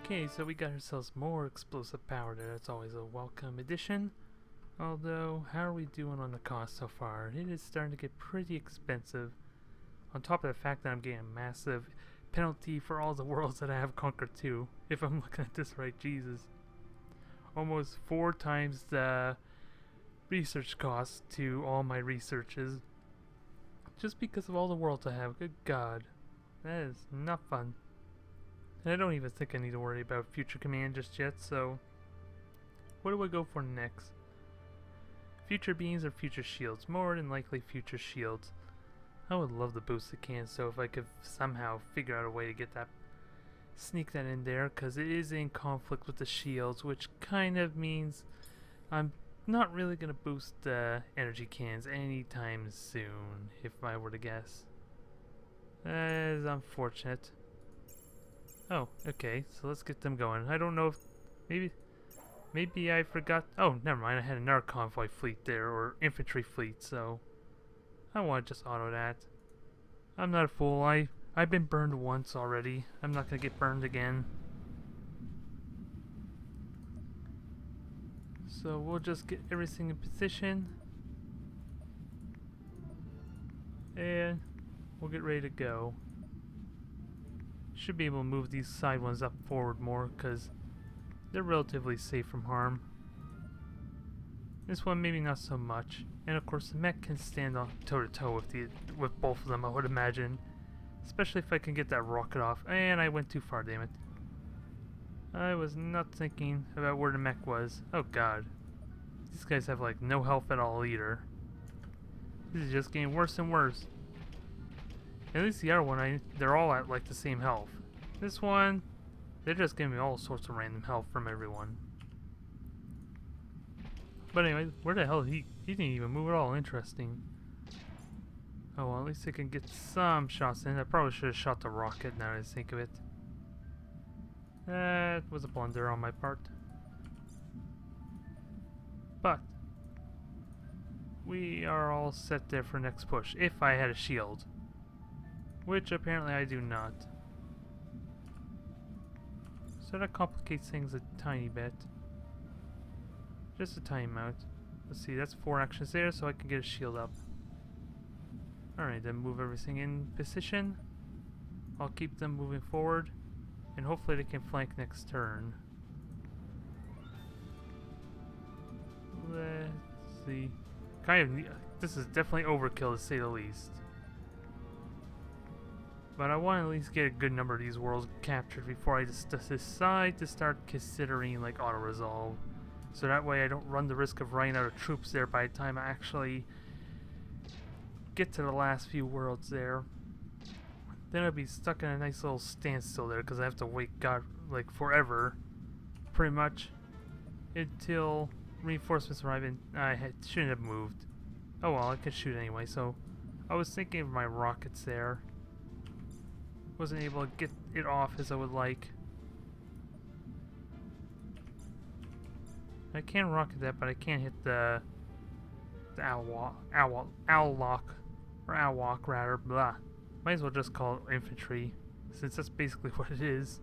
Okay, so we got ourselves more explosive power there. That's always a welcome addition. Although, how are we doing on the cost so far? It is starting to get pretty expensive. On top of the fact that I'm getting a massive penalty for all the worlds that I have conquered too. If I'm looking at this right, Jesus. Almost 4 times the research cost to all my researches. Just because of all the worlds I have. Good God. That is not fun. And I don't even think I need to worry about future command just yet, so what do I go for next? Future beams or future shields? More than likely future shields. I would love to boost the can, so if I could somehow figure out a way to get that, sneak that in there, because it is in conflict with the shields, which kind of means I'm not really going to boost the energy cans anytime soon, if I were to guess. That is unfortunate. Oh, okay, so let's get them going. I don't know if... Maybe I forgot... Oh, never mind, I had another convoy fleet there, or infantry fleet, so... I want to just auto that. I'm not a fool, I've been burned once already. I'm not going to get burned again. So we'll just get everything in position. And we'll get ready to go. Should be able to move these side ones up forward more because they're relatively safe from harm. This one maybe not so much. And of course the mech can stand on toe to toe with both of them, I would imagine. Especially if I can get that rocket off. And I went too far, damn it. I was not thinking about where the mech was. Oh god. These guys have like no health at all either. This is just getting worse and worse. At least the other one, they're all at like the same health. This one, they're just giving me all sorts of random health from everyone. But anyway, where the hell he didn't even move at all. Interesting. Oh well, at least I can get some shots in. I probably should have shot the rocket now that I think of it. That was a blunder on my part. But we are all set there for next push, if I had a shield. Which apparently I do not. So that complicates things a tiny bit. Just a tiny amount. Let's see, that's 4 actions there, so I can get a shield up. Alright, then move everything in position. I'll keep them moving forward. And hopefully they can flank next turn. Let's see. This is definitely overkill to say the least. But I want to at least get a good number of these worlds captured before I just decide to start considering like auto-resolve. So that way I don't run the risk of running out of troops there by the time I actually get to the last few worlds there. Then I'd be stuck in a nice little standstill there because I have to wait like forever, pretty much, until reinforcements arrive, and I shouldn't have moved. Oh well, I could shoot anyway, so I was thinking of my rockets there. Wasn't able to get it off as I would like. I can rocket that, but I can't hit the owl walk rather, blah. Might as well just call it infantry, since that's basically what it is.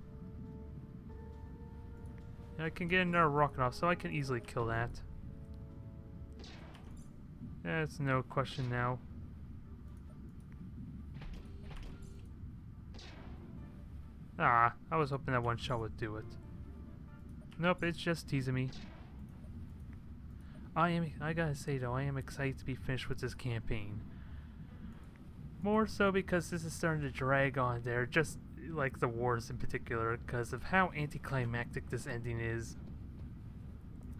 And I can get another rocket off, so I can easily kill that. That's no question now. Ah, I was hoping that one shot would do it. Nope, it's just teasing me. I gotta say though, I am excited to be finished with this campaign. More so because this is starting to drag on there, just like the wars in particular, because of how anticlimactic this ending is.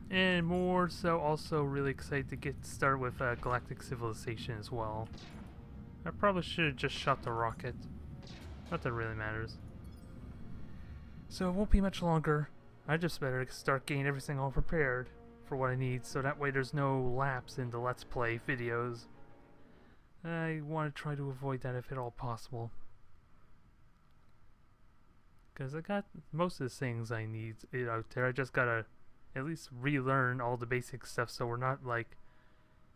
And more so also really excited to get started with Galactic Civilization as well. I probably should have just shot the rocket. Not that it really matters. So it won't be much longer. I just better start getting everything all prepared for what I need, so that way there's no lapse in the Let's Play videos. I want to try to avoid that if at all possible. Because I got most of the things I need out there. I just gotta at least relearn all the basic stuff so we're not like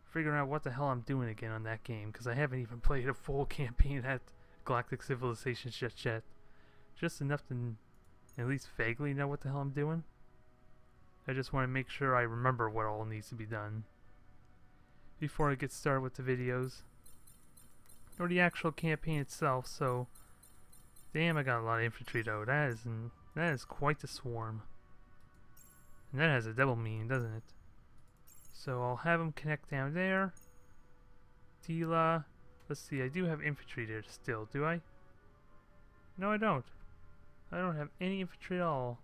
figuring out what the hell I'm doing again on that game. Because I haven't even played a full campaign at Galactic Civilization just yet. Just enough to at least vaguely know what the hell I'm doing. I just want to make sure I remember what all needs to be done before I get started with the videos or the actual campaign itself. So, damn, I got a lot of infantry though. That is quite the swarm, and that has a double meaning, doesn't it? So I'll have them connect down there. Tila, let's see. I do have infantry there still, do I? No, I don't. I don't have any infantry at all.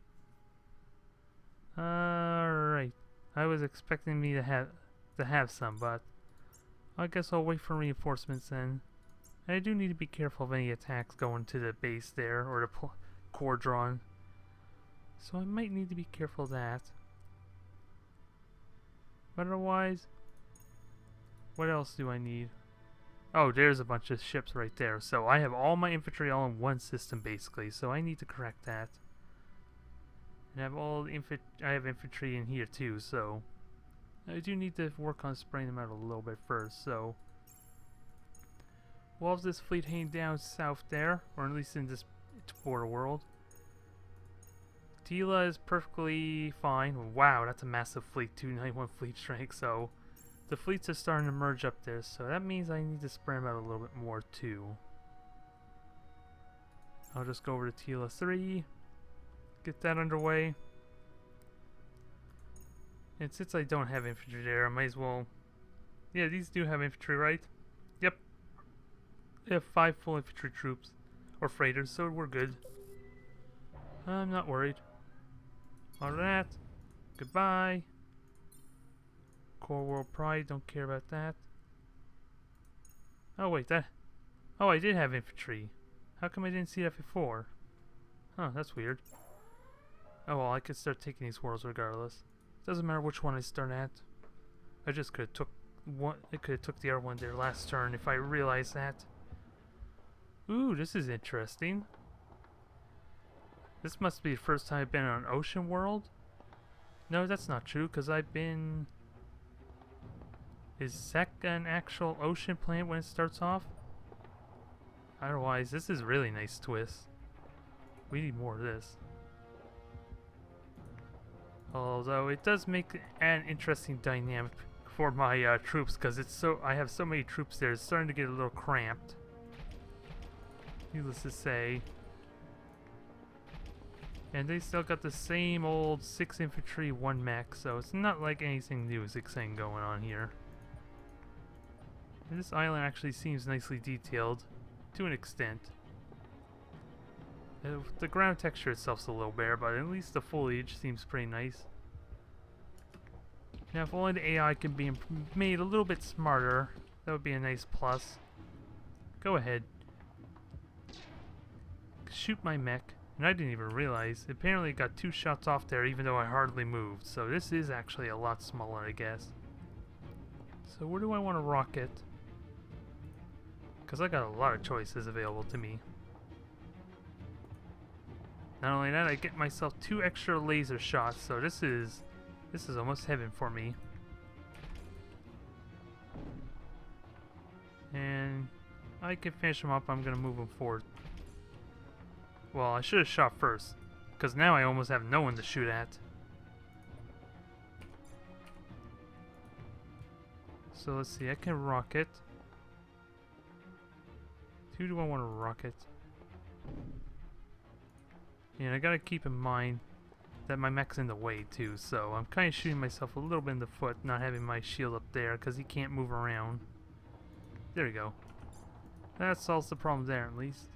Alright. I was expecting me to have some, but I guess I'll wait for reinforcements then. And I do need to be careful of any attacks going to the base there, or the Cordron. So I might need to be careful of that. But otherwise, what else do I need? Oh, there's a bunch of ships right there. So I have all my infantry all in one system basically. So I need to correct that. And I have all the I have infantry in here too. So I do need to work on spraying them out a little bit first. So we'll have this fleet hanging down south there, or at least in this border world. Tila is perfectly fine. Wow, that's a massive fleet, 291 fleet strength. So the fleets are starting to merge up there, so that means I need to spray them out a little bit more too. I'll just go over to Tila 3, get that underway. And since I don't have infantry there, I might as well... Yeah, these do have infantry, right? Yep. They have 5 full infantry troops, or freighters, so we're good. I'm not worried. All that. Goodbye. Core World Pride, don't care about that. Oh wait, oh, I did have infantry. How come I didn't see that before? Huh, that's weird. Oh well, I could start taking these worlds regardless. Doesn't matter which one I start at. I just could have took one. I could have took the other one there last turn if I realized that. Ooh, this is interesting. This must be the first time I've been on an ocean world. No, that's not true, because I've been... Is Sek an actual ocean planet when it starts off? Otherwise, this is a really nice twist. We need more of this. Although, it does make an interesting dynamic for my troops, because I have so many troops there, it's starting to get a little cramped. Needless to say. And they still got the same old 6 infantry, 1 mech, so it's not like anything new is exciting going on here. And this island actually seems nicely detailed, to an extent. The ground texture itself's a little bare, but at least the foliage seems pretty nice. Now if only the AI can be made a little bit smarter, that would be a nice plus. Go ahead. Shoot my mech. And I didn't even realize. Apparently it got 2 shots off there even though I hardly moved. So this is actually a lot smaller, I guess. So where do I want to rocket? Because I got a lot of choices available to me. Not only that, I get myself 2 extra laser shots. So this is almost heaven for me. And I can finish them up. I'm going to move them forward. Well, I should have shot first, because now I almost have no one to shoot at. So let's see, I can rocket. Who do I want to rocket? And I gotta keep in mind that my mech's in the way too, so I'm kind of shooting myself a little bit in the foot, not having my shield up there, because he can't move around. There we go. That solves the problem there, at least,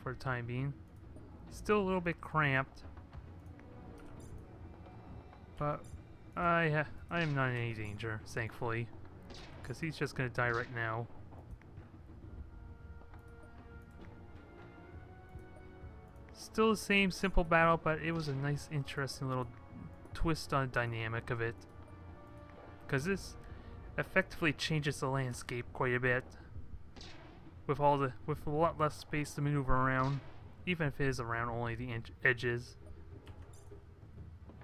for the time being. Still a little bit cramped, but I am not in any danger, thankfully, because he's just going to die right now. Still the same simple battle, but it was a nice, interesting little twist on the dynamic of it, because this effectively changes the landscape quite a bit, with a lot less space to maneuver around. Even if it is around only the edges.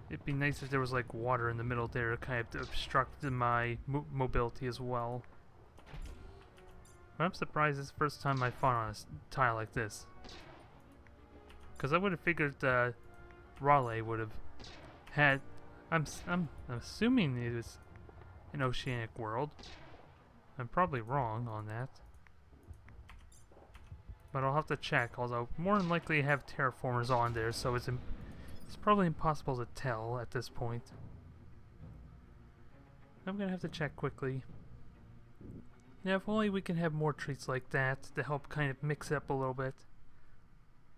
It'd be nice if there was like water in the middle there to kind of obstruct my mobility as well. But I'm surprised it's the first time I fought on a tile like this. Because I would have figured Raleigh would have had. I'm assuming it was an oceanic world. I'm probably wrong on that. But I'll have to check, although more than likely I have terraformers on there, so it's probably impossible to tell at this point. I'm gonna have to check quickly. Yeah, if only we can have more treats like that to help kind of mix it up a little bit.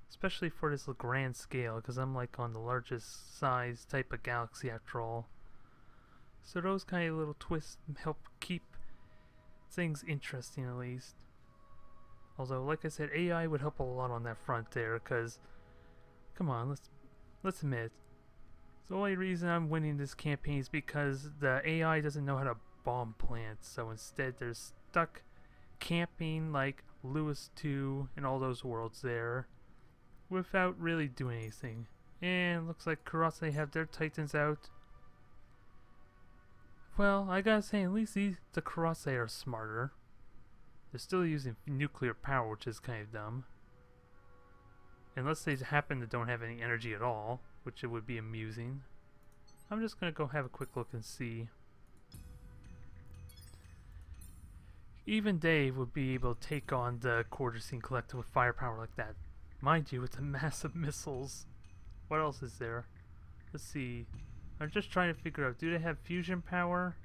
Especially for this grand scale, because I'm like on the largest size type of galaxy after all. So those kind of little twists help keep things interesting at least. Although, like I said, AI would help a lot on that front there, because, come on, let's admit, the only reason I'm winning this campaign is because the AI doesn't know how to bomb plants, so instead they're stuck camping like Lewis 2 and all those worlds there, without really doing anything. And looks like Karate have their Titans out. Well, I gotta say, at least the Karate are smarter. They're still using nuclear power, which is kind of dumb. Unless they happen to don't have any energy at all, which it would be amusing. I'm just gonna go have a quick look and see. Even Dave would be able to take on the Cordron Collective with firepower like that. Mind you, it's a massive missiles. What else is there? Let's see. I'm just trying to figure out, do they have fusion power?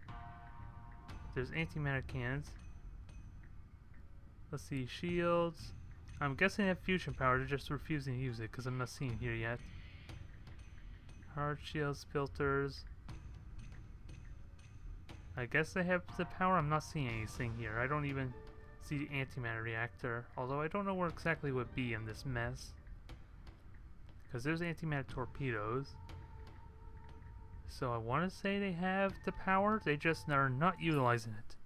There's antimatter cannons. Let's see, shields. I'm guessing they have fusion power, they're just refusing to use it because I'm not seeing it here yet. Hard shields, filters. I guess they have the power, I'm not seeing anything here. I don't even see the antimatter reactor, although I don't know where exactly it would be in this mess. Because there's antimatter torpedoes. So I want to say they have the power, they just are not utilizing it.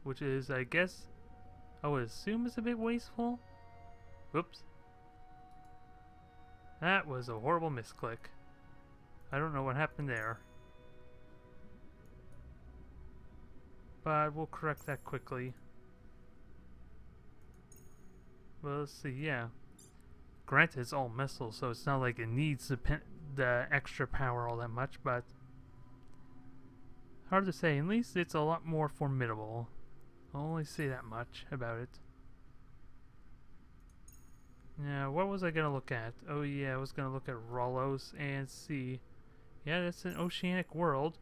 Which is, I guess, I would assume is a bit wasteful. Whoops. That was a horrible misclick. I don't know what happened there. But we'll correct that quickly. Well, let's see, yeah. Granted, it's all missiles, so it's not like it needs the extra power all that much, but hard to say. At least it's a lot more formidable. I'll only say that much about it. Now, what was I gonna look at? Oh yeah, I was gonna look at Rollos and see. Yeah, that's an oceanic world.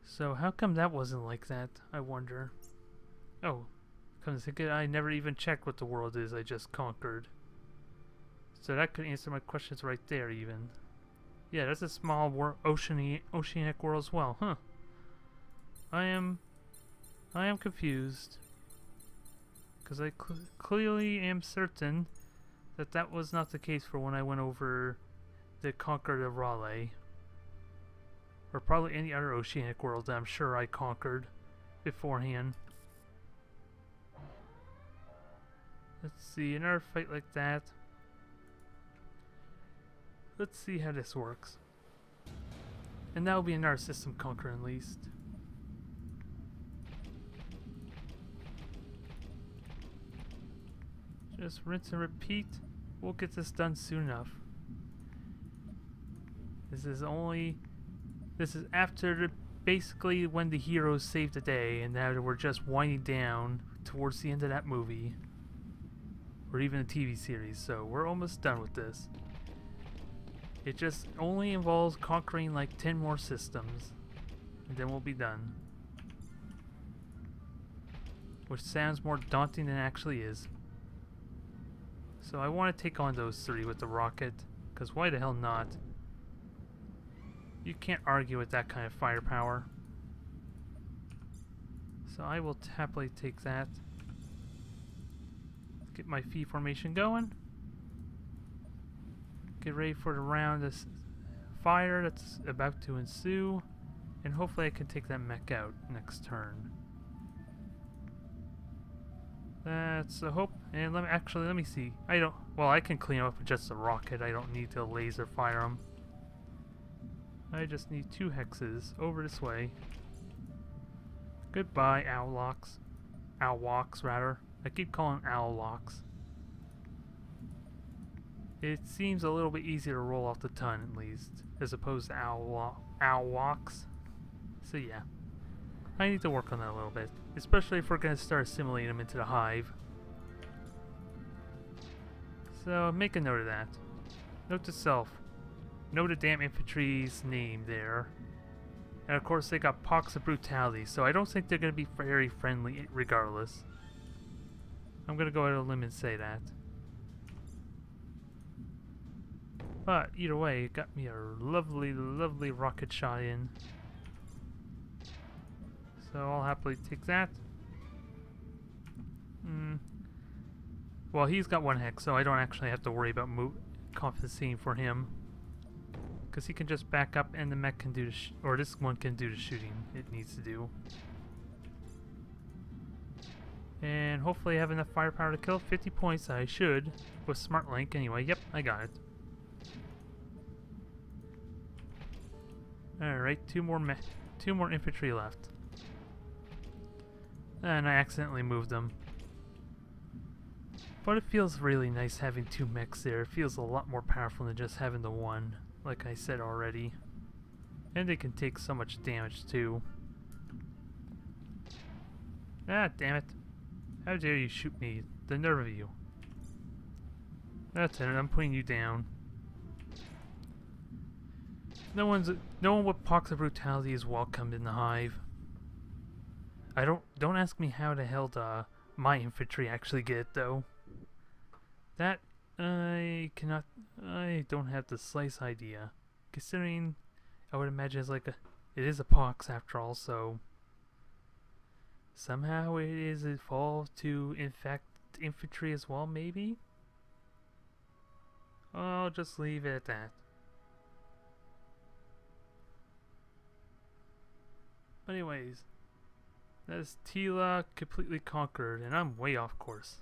So how come that wasn't like that, I wonder? Oh, come to think of it, I never even checked what the world is I just conquered. So that could answer my questions right there even. Yeah, that's a small oceanic world as well, huh? I am confused. Because I clearly am certain that that was not the case for when I went over to conquer the Raleigh. Or probably any other oceanic world that I'm sure I conquered beforehand. Let's see, another fight like that. Let's see how this works. And that will be another system conquer at least. Just rinse and repeat. We'll get this done soon enough. This is after basically when the heroes save the day, and now we're just winding down towards the end of that movie. Or even a TV series, so we're almost done with this. It just only involves conquering like 10 more systems, and then we'll be done. Which sounds more daunting than it actually is. So I want to take on those 3 with the rocket, because why the hell not? You can't argue with that kind of firepower. So I will happily take that. Get my V formation going. Get ready for the round of fire that's about to ensue. And hopefully I can take that mech out next turn. That's the hope. And let me see. I can clean up with just a rocket. I don't need to laser fire them. I just need 2 hexes over this way. Goodbye, Owlocks. Owlocks, rather. I keep calling Owlocks. It seems a little bit easier to roll off the tongue, at least, as opposed to owl walks. So yeah, I need to work on that a little bit, especially if we're going to start assimilating them into the hive. So make a note of that. Note to self. Know the damn infantry's name there. And of course they got pox of brutality, so I don't think they're going to be very friendly regardless. I'm going to go out on a limb and say that. But either way, it got me a lovely, lovely rocket shot in. So I'll happily take that. Well, he's got one hex, so I don't actually have to worry about compensating for him. Because he can just back up and the mech can do the or this one can do the shooting it needs to do. And hopefully I have enough firepower to kill 50 points. I should with Smart Link anyway. Yep, I got it. Alright, two more infantry left. And I accidentally moved them. But it feels really nice having two mechs there. It feels a lot more powerful than just having the one, like I said already. And they can take so much damage too. Ah, damn it. How dare you shoot me? The nerve of you. That's it, I'm putting you down. No one with pox of brutality is welcomed in the hive. Don't ask me how the hell my infantry actually get it though. That I don't have the slightest idea. Considering I would imagine it is a pox after all, so somehow it is evolved to infect infantry as well, maybe? I'll just leave it at that. Anyways, that's Tila completely conquered, and I'm way off course.